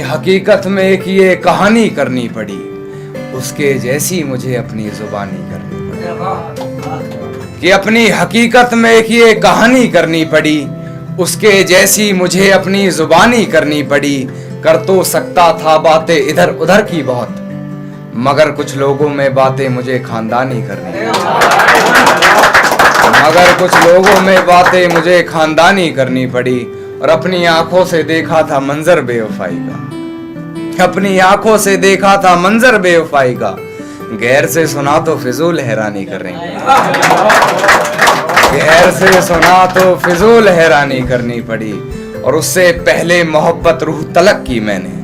हकीकत में एक ये कहानी करनी पड़ी, उसके जैसी मुझे अपनी जुबानी करनी पड़ी। कि अपनी हकीकत में एक ये कहानी करनी पड़ी, उसके जैसी मुझे अपनी जुबानी करनी पड़ी। कर तो सकता था बातें इधर उधर की बहुत, मगर कुछ लोगों में बातें मुझे खानदानी करनी मगर कुछ लोगों में बातें मुझे खानदानी करनी पड़ी। और अपनी आंखों से देखा था मंजर बेवफाई का, अपनी आंखों से देखा था मंजर बेवफाई का। गैर से सुना तो फिजूल हैरानी करनी गैर से सुना तो फिजूल हैरानी करनी पड़ी। और उससे पहले मोहब्बत रूह तलक की मैंने,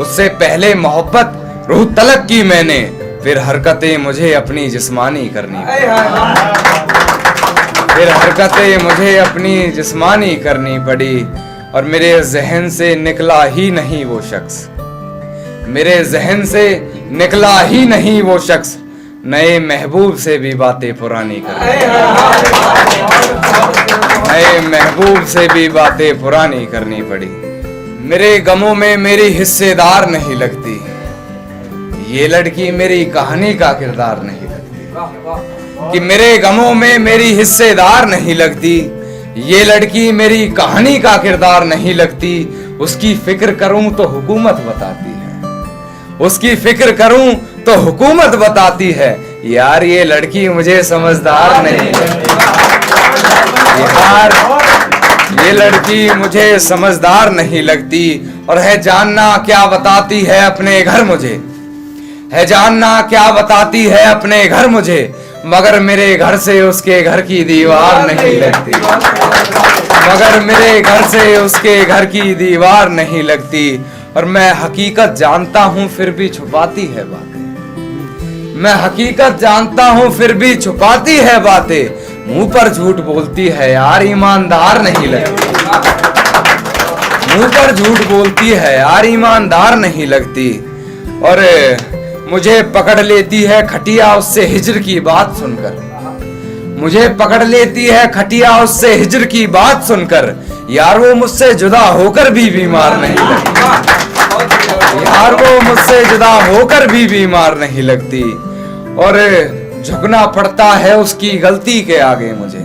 उससे पहले मोहब्बत रूह तलक की मैंने। फिर हरकतें मुझे अपनी जिस्मानी करनी फिर हरकतें मुझे अपनी जिस्मानी करनी पड़ी। और मेरे जहन से निकला ही नहीं वो शख्स, मेरे जहन से निकला ही नहीं वो शख्स। नए महबूब से भी बातें पुरानी करनी नए महबूब से भी बातें पुरानी करनी पड़ी। मेरे गमों में मेरी हिस्सेदार नहीं लगती, ये लड़की मेरी कहानी का किरदार नहीं लगती। कि मेरे गमों में मेरी हिस्सेदार नहीं लगती, ये लड़की मेरी कहानी का किरदार नहीं लगती। उसकी फिक्र करूं तो हुकूमत बताती है, उसकी फिक्र करूं तो हुकूमत बताती है। यार ये लड़की मुझे समझदार नहीं लगती, यार ये लड़की मुझे समझदार नहीं लगती। और है जानना क्या बताती है अपने घर मुझे, है जानना क्या बताती है अपने घर मुझे। मगर मेरे घर से उसके घर की दीवार नहीं लगती, मगर मेरे घर से उसके घर की दीवार नहीं लगती। और मैं हकीकत जानता हूं फिर भी छुपाती है बातें, मैं हकीकत जानता हूं फिर भी छुपाती है बातें। मुंह पर झूठ बोलती है यार ईमानदार नहीं लगती, मुंह पर झूठ बोलती है यार ईमानदार नहीं लगती। और मुझे पकड़ लेती है खटिया उससे हिज्र की बात सुनकर, मुझे पकड़ लेती है खटिया उससे हिज्र की बात सुनकर। यार वो मुझसे जुदा होकर भी बीमार नहीं लगती, यार वो मुझसे जुदा होकर भी बीमार नहीं लगती। और झुकना पड़ता है उसकी गलती के आगे मुझे,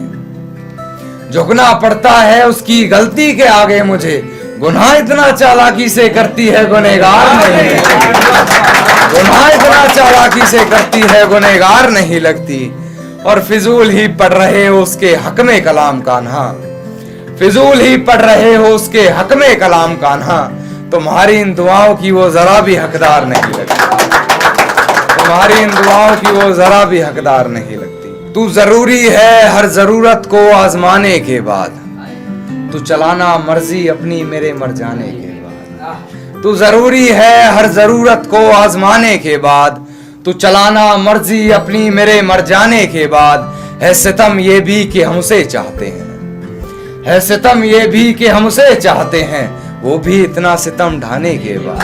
झुकना पड़ता है उसकी गलती के आगे मुझे। गुनाह इतना चालाकी से करती है गुनहगार नहीं लगती, गुनाह इतना चालाकी से करती है गुनहगार नहीं लगती। और फिजूल ही पढ़ रहे हो उसके हक में कलाम कान्हा, फिजूल ही पढ़ रहे हो उसके हक में कलाम कान्हा। तुम्हारी इन दुआओं की वो जरा भी हकदार नहीं लगती, तुम्हारी इन दुआओं की वो जरा भी हकदार नहीं लगती। तू जरूरी है हर जरूरत को आजमाने के बाद, तू चलाना मर्जी अपनी मेरे मर जाने के बाद। तू जरूरी है हर जरूरत को आजमाने के बाद, तू चलाना मर्जी अपनी मेरे मर जाने के बाद। है सितम ये भी कि हमसे चाहते हैं, है सितम ये भी कि हमसे चाहते हैं। वो भी इतना सितम ढाने के बाद,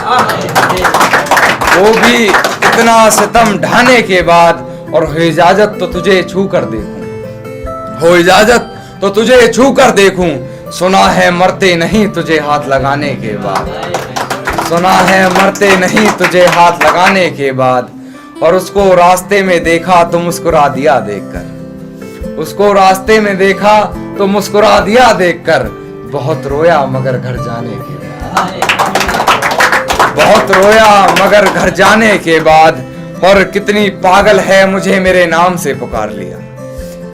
वो भी इतना सितम ढाने के बाद। और हो इजाजत तो तुझे छू कर देखूं, हो इजाजत तो तुझे छू कर देखूं। सुना है मरते नहीं तुझे हाथ लगाने के बाद, सुना है मरते नहीं तुझे हाथ लगाने के बाद। और उसको रास्ते में देखा तो मुस्कुरा दिया देखकर, उसको रास्ते में देखा तो मुस्कुरा दिया देखकर। बहुत रोया मगर घर जाने के बाद, बहुत रोया मगर घर जाने के बाद। और कितनी पागल है मुझे मेरे नाम से पुकार लिया,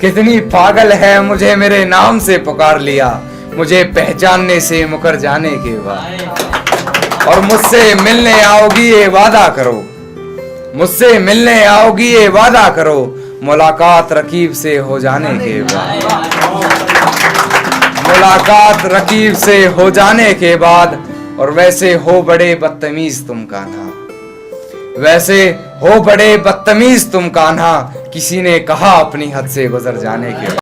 कितनी पागल है मुझे मेरे नाम से पुकार लिया। मुझे पहचानने से मुकर जाने के बाद। और मुझसे मिलने आओगी ये वादा करो, मुझसे मिलने आओगी ये वादा करो। मुलाकात रकीब से हो जाने के बाद, मुलाकात रकीब से हो जाने के बाद। और वैसे हो बड़े बदतमीज तुम कान्हा, वैसे हो बड़े बदतमीज तुम कान्हा। किसी ने कहा अपनी हद से गुजर जाने के बाद।